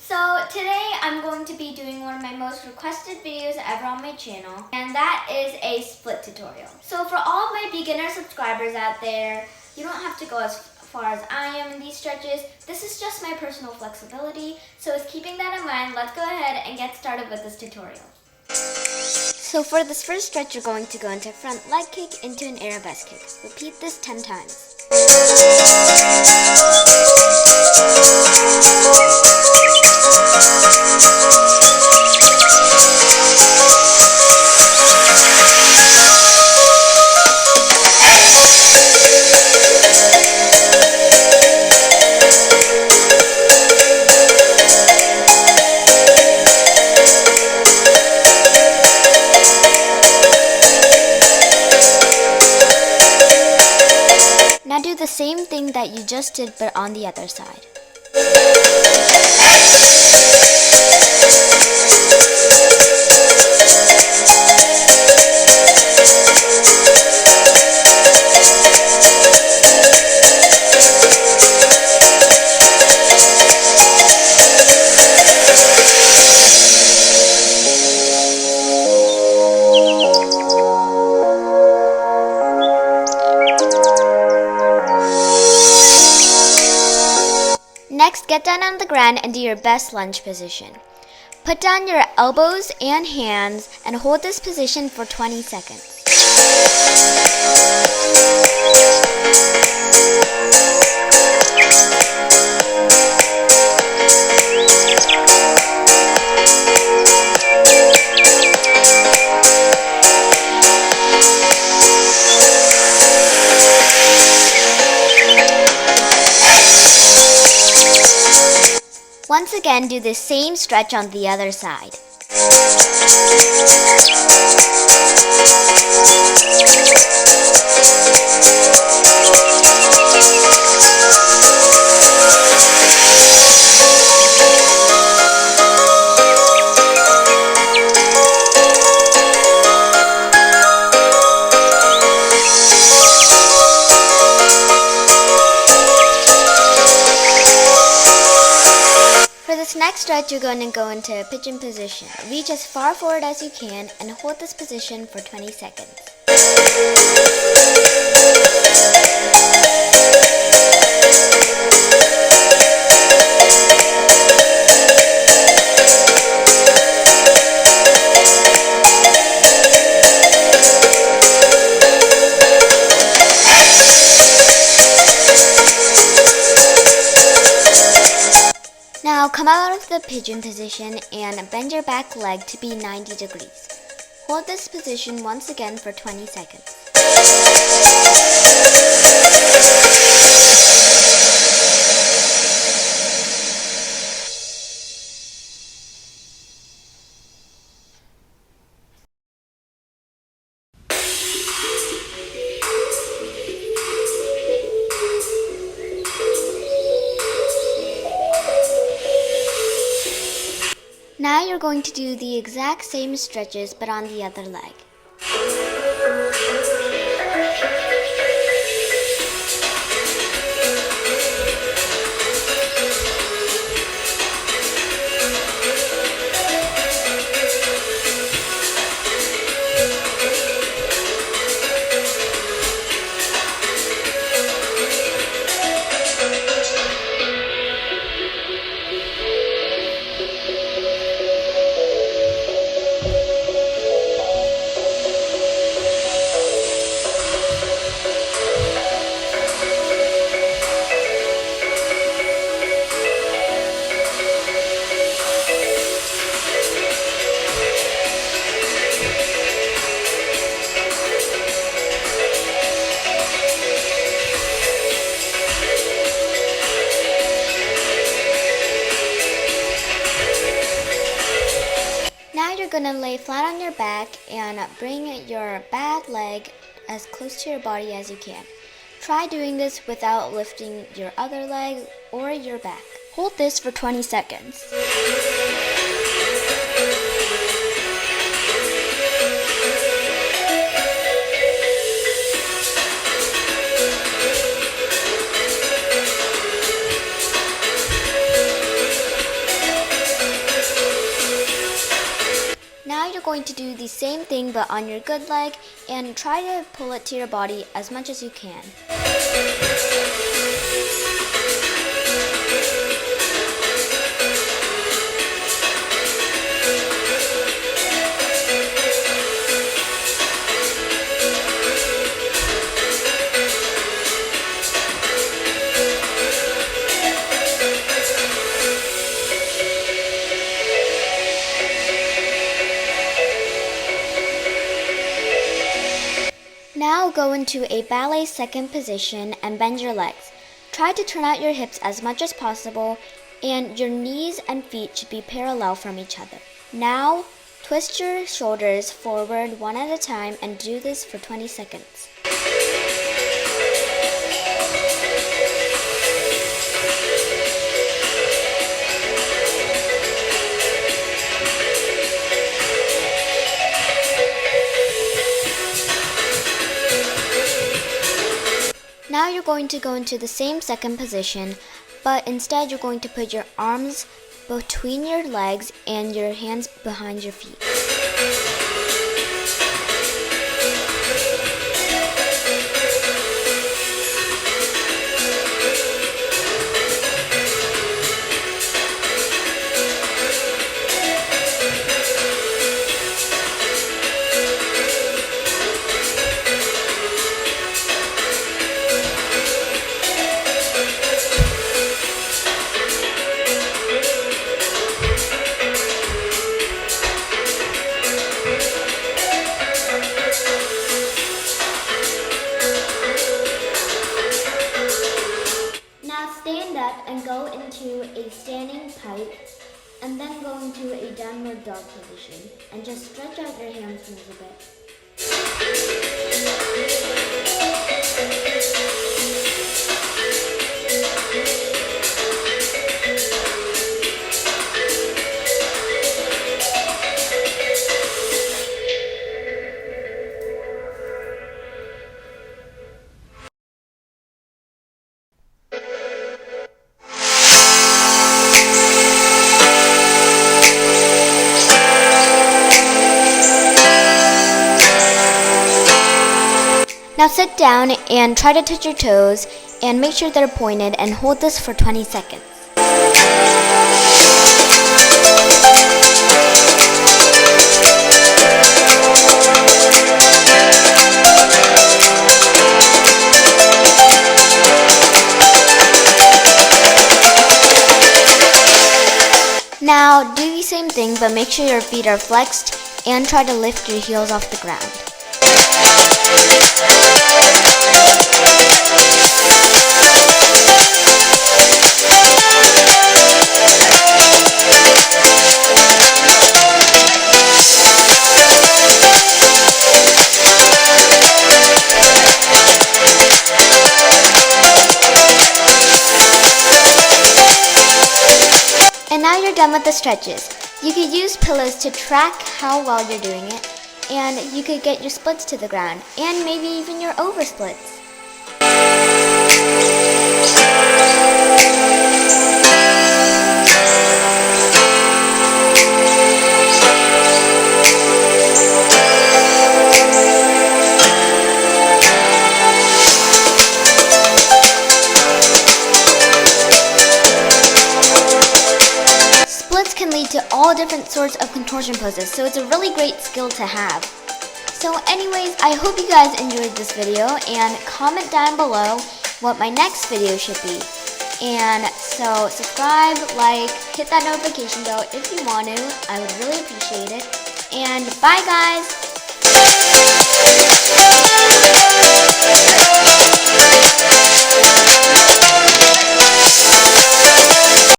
So today I'm going to be doing one of my most requested videos ever on my channel, and that is a split tutorial. So for all of my beginner subscribers out there, you don't have to go as far as I am in these stretches. This is just my personal flexibility. So with keeping that in mind, let's go ahead and get started with this tutorial. So for this first stretch, you're going to go into front leg kick into an arabesque kick. Repeat this 10 times. Now do the same thing that you just did, but on the other side. Next, get down on the ground and do your best lunge position. Put down your elbows and hands and hold this position for 20 seconds. Once again, do the same stretch on the other side. For this next stretch, you're going to go into a pigeon position. Reach as far forward as you can and hold this position for 20 seconds. Now come out of the pigeon position and bend your back leg to be 90 degrees. Hold this position once again for 20 seconds. Now you're going to do the exact same stretches but on the other leg. Now you're going to lay flat on your back and bring your bad leg as close to your body as you can. Try doing this without lifting your other leg or your back. Hold this for 20 seconds. going to do the same thing but on your good leg and try to pull it to your body as much as you can. Now go into a ballet second position and bend your legs. Try to turn out your hips as much as possible, and your knees and feet should be parallel from each other. Now, twist your shoulders forward one at a time and do this for 20 seconds. Now you're going to go into the same second position, but instead you're going to put your arms between your legs and your hands behind your feet. Stand up and go into a standing pike, and then go into a downward dog position and just stretch out your hamstrings a bit. Now sit down and try to touch your toes and make sure they're pointed and hold this for 20 seconds. Now do the same thing, but make sure your feet are flexed and try to lift your heels off the ground. And now you're done with the stretches. You could use pillows to track how well you're doing it, and you could get your splits to the ground, and maybe even your over splits. Splits can lead to all different sorts of contortion poses, so it's a really great skill to have. So anyways, I hope you guys enjoyed this video, and comment down below what my next video should be. And so subscribe, like, hit that notification bell if you want to. I would really appreciate it. And bye guys!